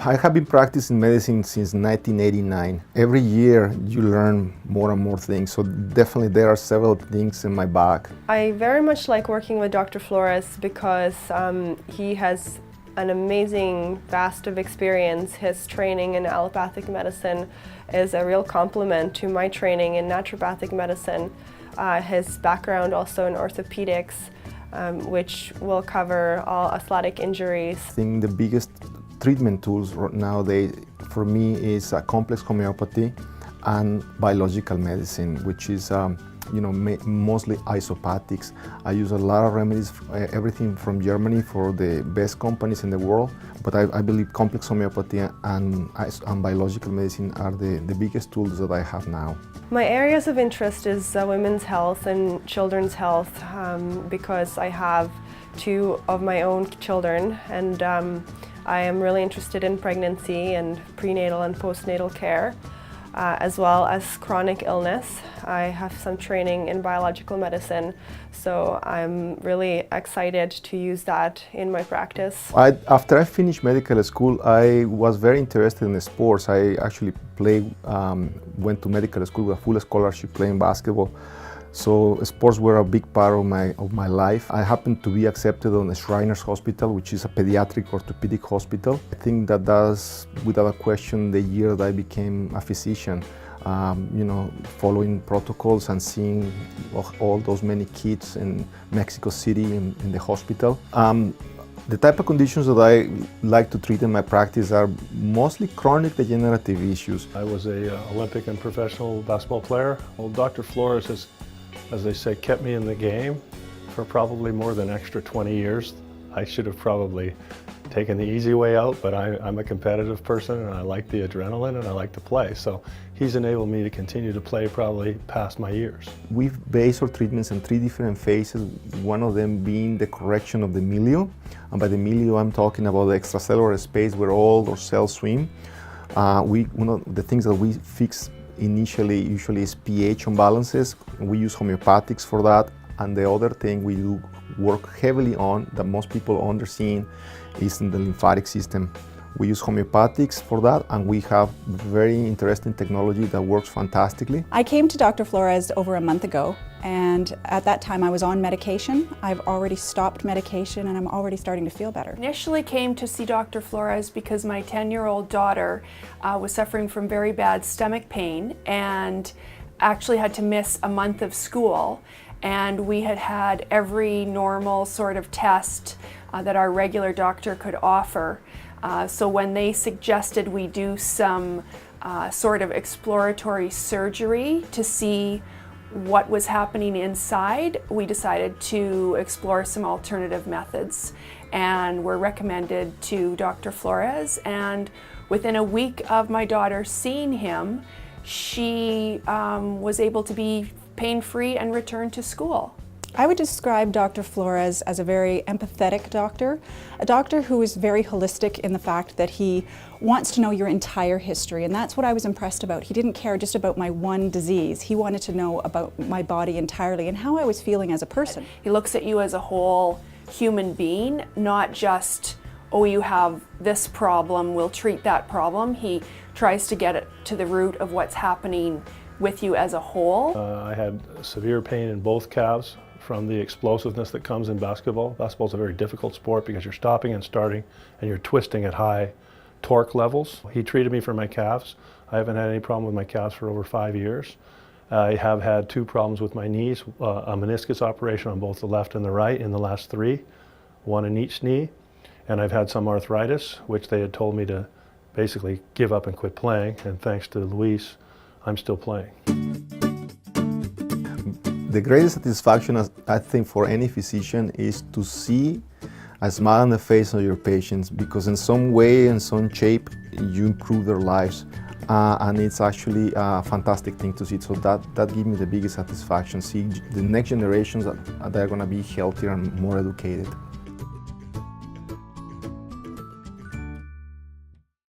I have been practicing medicine since 1989. Every year you learn more and more things, so definitely there are several things in my bag. I very much like working with Dr. Flores because he has an amazing vast of experience. His training in allopathic medicine is a real complement to my training in naturopathic medicine. His background also in orthopedics, which will cover all athletic injuries. I think the biggest treatment tools nowadays for me is complex homeopathy and biological medicine, which is mostly isopathics. I use a lot of remedies, everything from Germany for the best companies in the world, but I believe complex homeopathy and biological medicine are the biggest tools that I have now. My areas of interest is women's health and children's health because I have two of my own children, and I am really interested in pregnancy and prenatal and postnatal care, as well as chronic illness. I have some training in biological medicine, so I'm really excited to use that in my practice. After I finished medical school, I was very interested in sports. I actually went to medical school with a full scholarship playing basketball. So sports were a big part of my life. I happened to be accepted on the Shriners Hospital, which is a pediatric orthopedic hospital. I think that that's, without a question, the year that I became a physician. Following protocols and seeing all those many kids in Mexico City in the hospital. The type of conditions that I like to treat in my practice are mostly chronic degenerative issues. I was an Olympic and professional basketball player. Well, Dr. Flores has, as they say, kept me in the game for probably more than extra 20 years. I should have probably taken the easy way out, but I'm a competitive person and I like the adrenaline and I like to play. So he's enabled me to continue to play probably past my years. We've based our treatments in 3 different phases, one of them being the correction of the milieu. And by the milieu, I'm talking about the extracellular space where all our cells swim. One of the things that we fix usually is pH imbalances. We use homeopathics for that. And the other thing we do work heavily on, that most people understand, is in the lymphatic system. We use homeopathics for that, and we have very interesting technology that works fantastically. I came to Dr. Flores over a month ago, and at that time I was on medication. I've already stopped medication and I'm already starting to feel better. Initially came to see Dr. Flores because my 10-year-old daughter was suffering from very bad stomach pain and actually had to miss a month of school. And we had had every normal sort of test that our regular doctor could offer. So when they suggested we do some sort of exploratory surgery to see what was happening inside, we decided to explore some alternative methods and were recommended to Dr. Flores. And within a week of my daughter seeing him, she was able to be pain-free and return to school. I would describe Dr. Flores as a very empathetic doctor, a doctor who is very holistic in the fact that he wants to know your entire history, and that's what I was impressed about. He didn't care just about my one disease. He wanted to know about my body entirely and how I was feeling as a person. He looks at you as a whole human being, not just, oh, you have this problem, we'll treat that problem. He tries to get it to the root of what's happening with you as a whole. I had severe pain in both calves from the explosiveness that comes in basketball. Basketball is a very difficult sport because you're stopping and starting and you're twisting at high torque levels. He treated me for my calves. I haven't had any problem with my calves for over 5 years. I have had 2 problems with my knees, a meniscus operation on both the left and the right in the last 3, 1 in each knee. And I've had some arthritis, which they had told me to basically give up and quit playing. And thanks to Luis, I'm still playing. The greatest satisfaction, I think, for any physician is to see a smile on the face of your patients, because in some way, in some shape, you improve their lives. And it's actually a fantastic thing to see. So that gives me the biggest satisfaction, see the next generations that are going to be healthier and more educated.